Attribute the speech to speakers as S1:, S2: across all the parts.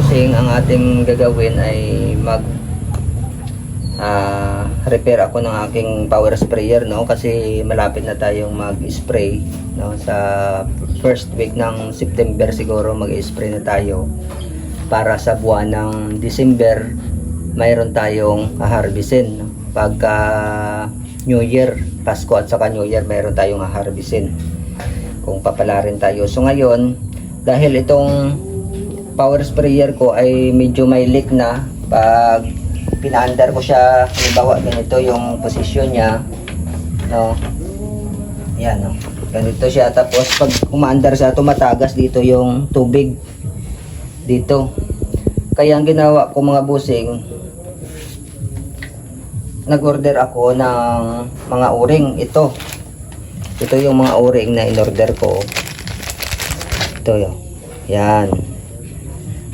S1: bossing, ang ating gagawin ay repair ako ng aking power sprayer, no, kasi malapit na tayong mag-spray, no, sa first week ng September siguro mag-spray na tayo para sa buwan ng December mayroon tayong harvestin, no? Pagka New Year, Pasko at saka New Year mayroon tayong harvestin kung papalarin tayo. So ngayon, dahil itong power sprayer ko ay medyo may leak na, pag pinaandar ko siya, halimbawa ganito yung posisyon niya, no, yan, no, ganito siya, tapos pag umaandar siya tumatagas dito yung tubig dito. Kaya ang ginawa ko mga bossing, nag-order ako ng mga o-ring. Ito yung mga o-ring na in-order ko. Ito yun, yan,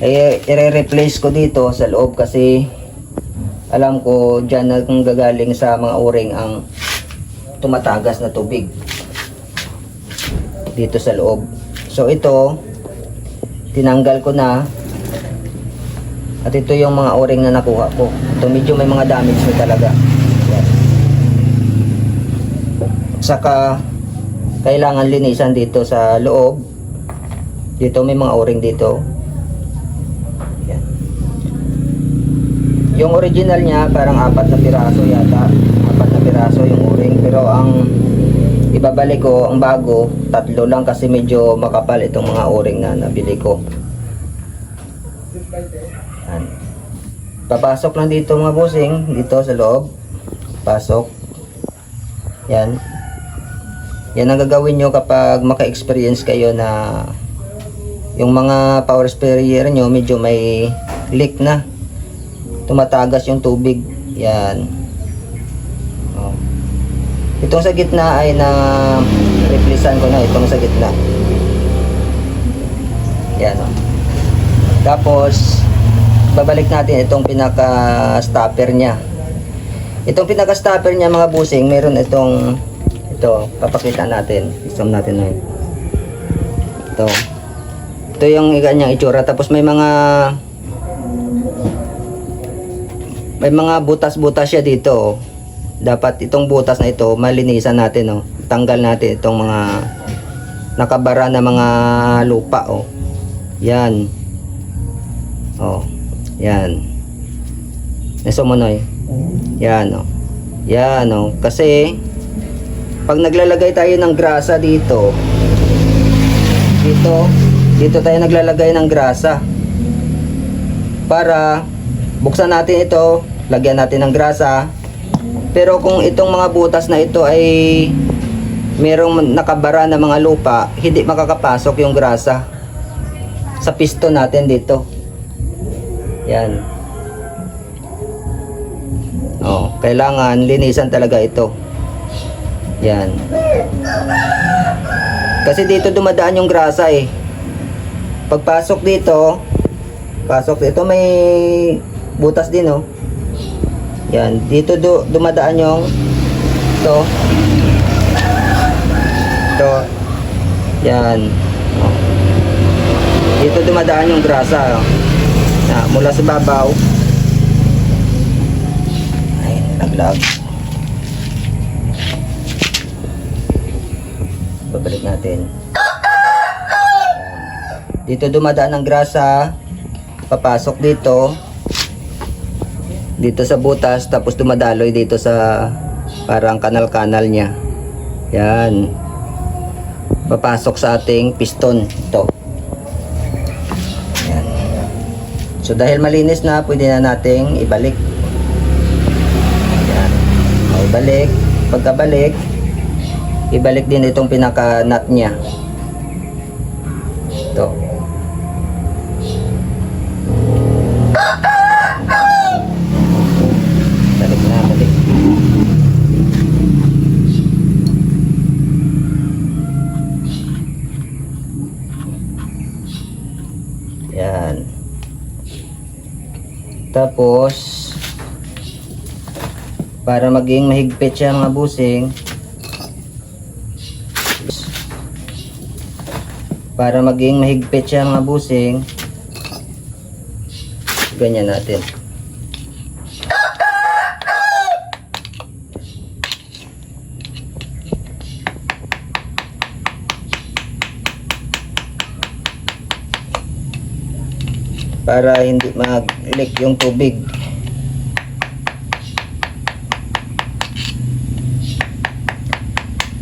S1: ay i-replace ko dito sa loob kasi alam ko dyan na kung gagaling sa mga o-ring ang tumatagas na tubig dito sa loob. So ito tinanggal ko na, at ito yung mga o-ring na nakuha ko. Ito medyo may mga damage na talaga. Yan. Saka kailangan linisan dito sa loob. Dito may mga o-ring dito. Yung original niya parang 4 na piraso yata, 4 na piraso yung o-ring, pero ang ibabalik ko, ang bago, 3 lang kasi medyo makapal itong mga o-ring na nabili ko. Yan. Papasok lang dito mga bossing, dito sa loob, pasok. Yan. Yan ang gagawin nyo kapag maka-experience kayo na yung mga power sprayer nyo medyo may leak na, tumatagas yung tubig. Yan. Oh. Itong sa gitna ay na replacean ko na, itong sa gitna. Yan. Oh. Tapos babalik natin itong pinaka stopper nya. Itong pinaka stopper nya mga busing, meron itong, ito papakita natin, isam natin na ito yung kanyang itsura. Tapos may mga butas-butas siya dito. Dapat itong butas na ito malinisan natin, no? Tanggal natin itong mga nakabara na mga lupa, oh. Yan. Oh. Yan. Nesumonoy. Yan, oh. Yan, oh. Kasi pag naglalagay tayo ng grasa dito tayo naglalagay ng grasa para buksan natin ito, lagyan natin ng grasa. Pero kung itong mga butas na ito ay merong nakabara na mga lupa, hindi makakapasok yung grasa sa piston natin dito. Yan. Oh, kailangan linisan talaga ito. Yan. Kasi dito dumadaan yung grasa eh. Pagpasok dito, may butas din, oh. Yan, dito dumadaan yung ito. Yan. Oh. Dito dumadaan yung grasa, oh. Na, mula sa babaw. Ay, naglag. Babalik natin. Dito dumadaan ang grasa, papasok dito sa butas, tapos dumadaloy dito sa parang kanal-kanal niya. Yan, papasok sa ating piston ito. Yan. So dahil malinis na, pwede na nating ibalik. Yan. O, ibalik. Pagkabalik, ibalik din itong pinaka nut niya. Ito. Balik. Yan. Tapos para maging mahigpit siya mga busing, ganyan natin. Para hindi mag-leak yung tubig.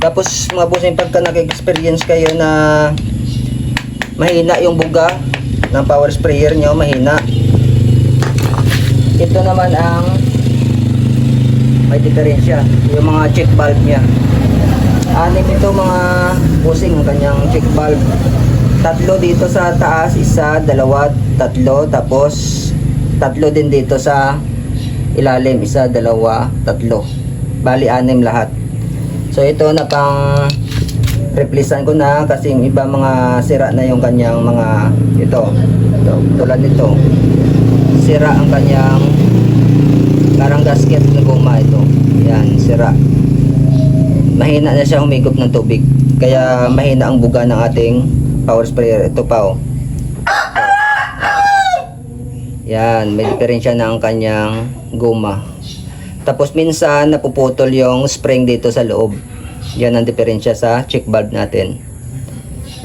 S1: Tapos mga bossing, pagka nag-experience kayo na mahina yung buga ng power sprayer nyo, mahina, ito naman ang may diferensya, yung mga check valve nya. Anim ito mga bossing, ang kanyang check valve. Tatlo dito sa taas, isa, dalawa, tatlo, tapos tatlo din dito sa ilalim, isa, dalawa, tatlo, bali anim lahat. So ito na pang replacean ko na kasi yung iba mga sira na yung kanyang mga ito tulad nito, sira ang kanyang parang gasket na guma. Ito yan, sira, mahina na siya humigop ng tubig, kaya mahina ang buga ng ating power sprayer. Ito pa, oh. Yan, may diferensya na ang kanyang guma. Tapos minsan napuputol yung spring dito sa loob. Yan ang diferensya sa check valve natin.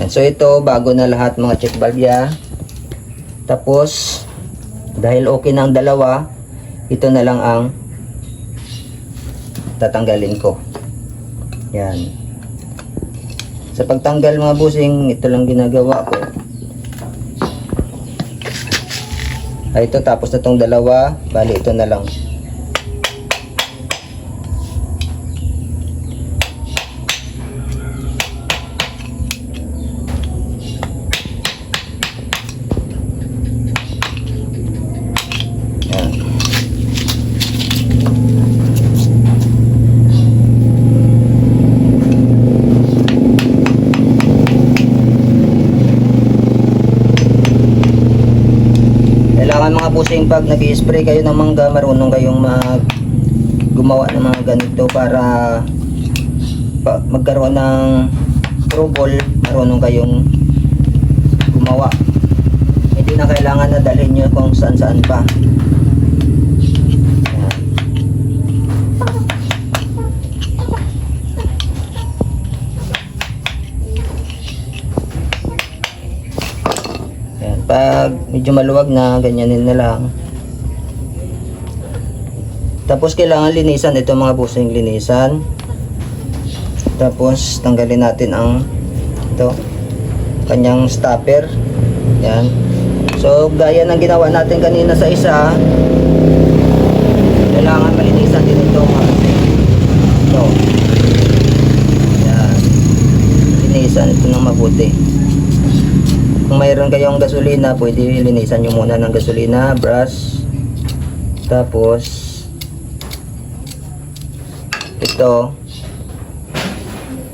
S1: Yan. So ito, bago na lahat mga check valve ya. Tapos dahil okay na ang dalawa, ito na lang ang tatanggalin ko. Yan. Sa pagtanggal mga busing, ito lang ginagawa ko. Ay, ito, tapos na itong dalawa, bali ito na lang. Mga busing, pag nag-i-spray kayo ng mangga, marunong kayong gumawa ng mga ganito para magkaroon ng trouble, marunong kayong gumawa. Hindi na kailangan na dalhin nyo kung saan-saan pa. Pag medyo maluwag na, ganyanin na lang. Tapos kailangan linisan ito mga busing, linisan. Tapos tanggalin natin ang ito, kanyang stopper. Yan. So gaya ng ginawa natin kanina sa isa, kailangan malinisan din ito mga busing. Ito. Yan. Linisan ito ng mabuti. Kung mayroon kayong gasolina, pwede linisan nyo muna ng gasolina, brush. Tapos ito,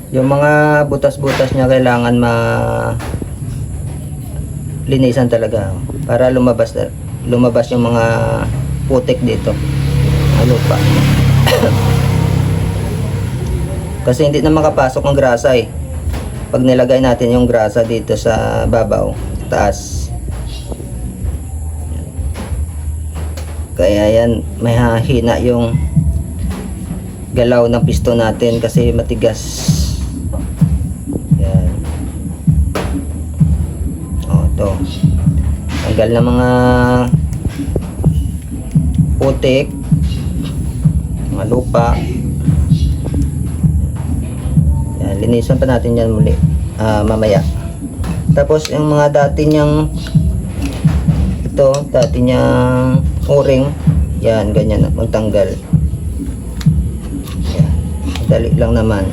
S1: yung mga butas-butas nya kailangan linisan talaga para lumabas yung mga putik dito, mga lupa. Kasi hindi na makapasok ang grasa eh pag nilagay natin yung grasa dito sa babaw, taas. Kaya yan, may hina yung galaw ng piston natin kasi matigas. Yan. O, ito. Tanggal na mga putik, mga lupa. Yan, linisan pa natin yan muli mamaya. Tapos yung mga dati niyang o-ring, yan, ganyan magtanggal. Yan, dali lang naman.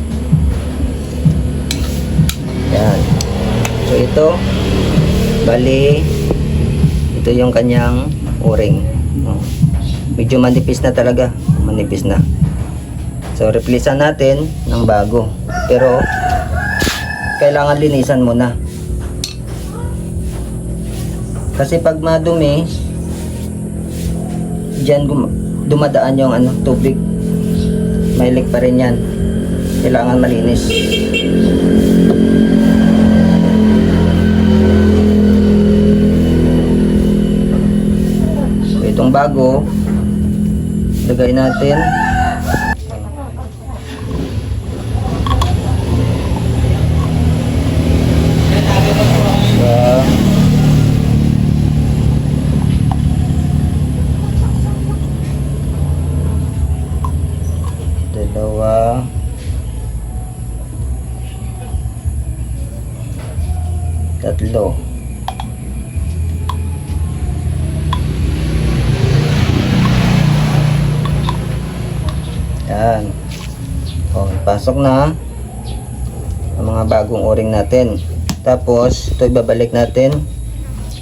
S1: Yan. So ito, bali ito yung kanyang o-ring. Medyo manipis na talaga, manipis na. So replacean natin ng bago. Pero kailangan linisan muna. Kasi pag madumi, diyan dumadaan yung tubig. May leak pa rin yan. Kailangan malinis. yung bago. Lagay natin. Dalawa. Tatlo. Yan. O, pasok na ang mga bagong o-ring natin. Tapos, ito ibabalik natin.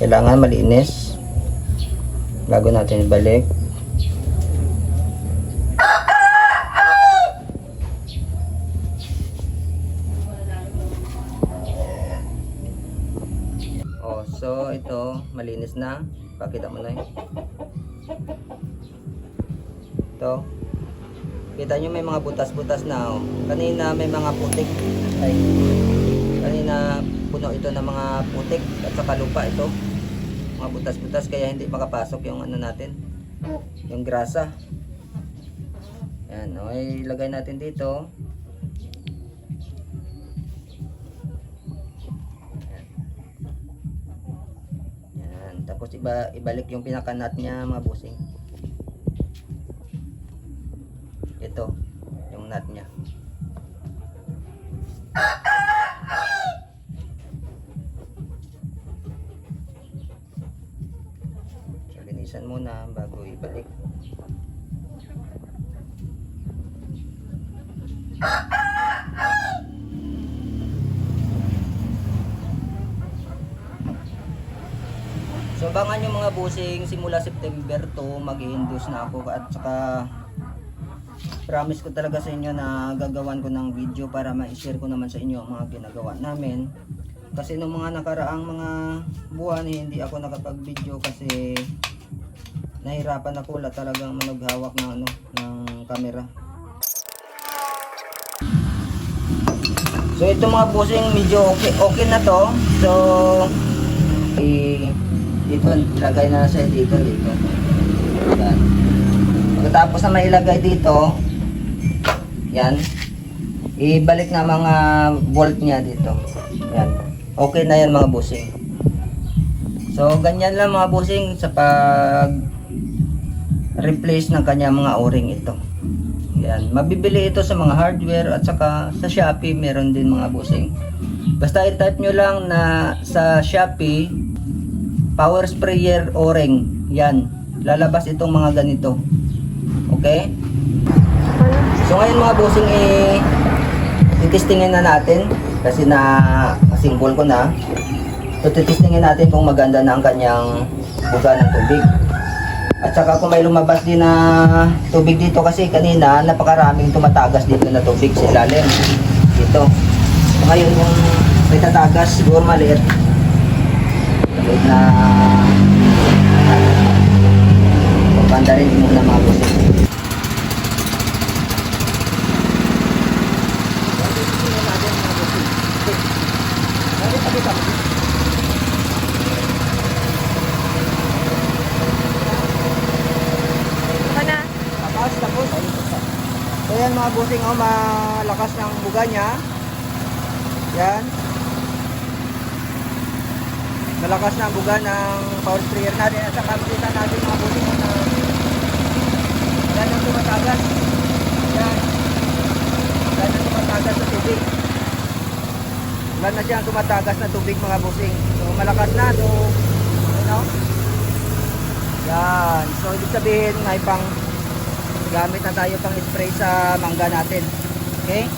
S1: Kailangan malinis bago natin ibalik. O, so ito malinis na. Pakita mo na yun. Ito. Kita nyo may mga butas-butas na. Oh. Kanina may mga putik. Ay, kanina puno ito ng mga putik at saka lupa ito. Mga butas-butas kaya hindi makapasok yung ano natin. Yung grasa. Yan. O, ilagay natin dito. Yan. Tapos ibalik yung pinaka-nut niya mga busing. Ito, yung nut niya. So, linisan muna bago ibalik. So, abangan yung mga busing simula September to mag-i-induce na ako at saka promise ko talaga sa inyo na gagawan ko ng video para ma-share ko naman sa inyo ang mga ginagawa namin. Kasi nung mga nakaraang mga buwan hindi ako nakapag-video kasi nahirapan ako talagang manughawak ng ano ng camera. So ito mga busing medyo okay na to. So dito ilagay na siya dito. Yan. Pagkatapos na mailagay dito, yan, ibalik na mga bolt niya dito. Yan. Okay na yan mga busing. So ganyan lang mga busing sa pag replace ng kanya mga o-ring ito. Yan, mabibili ito sa mga hardware at saka sa Shopee meron din mga busing. Basta i-type nyo lang na sa Shopee power sprayer o-ring. Yan, lalabas itong mga ganito. Okay? So ngayon mga busing titestingin na natin kasi na single ko na. So titestingin natin kung maganda na ang kanyang buga ng tubig. At saka kung may lumabas din na tubig dito kasi kanina napakaraming tumatagas dito na tubig sa ilalim. Dito. So ngayon yung may tatagas siguro maliit. Maliit na pagpanda rin muna mga busing. So yan mga busing, oh, malakas ng buga niya. Yan. Malakas na ang buga ng power sprayer natin. At saka makita natin mga busing na yan ang tumatagas. Yan. Yan ang tumatagas na tubig. Wala na siyang tumatagas na tubig mga busing. So malakas na. So, ano? Yan. So ibig sabihin may pang gamit na tayo pang spray sa mangga natin. Okay?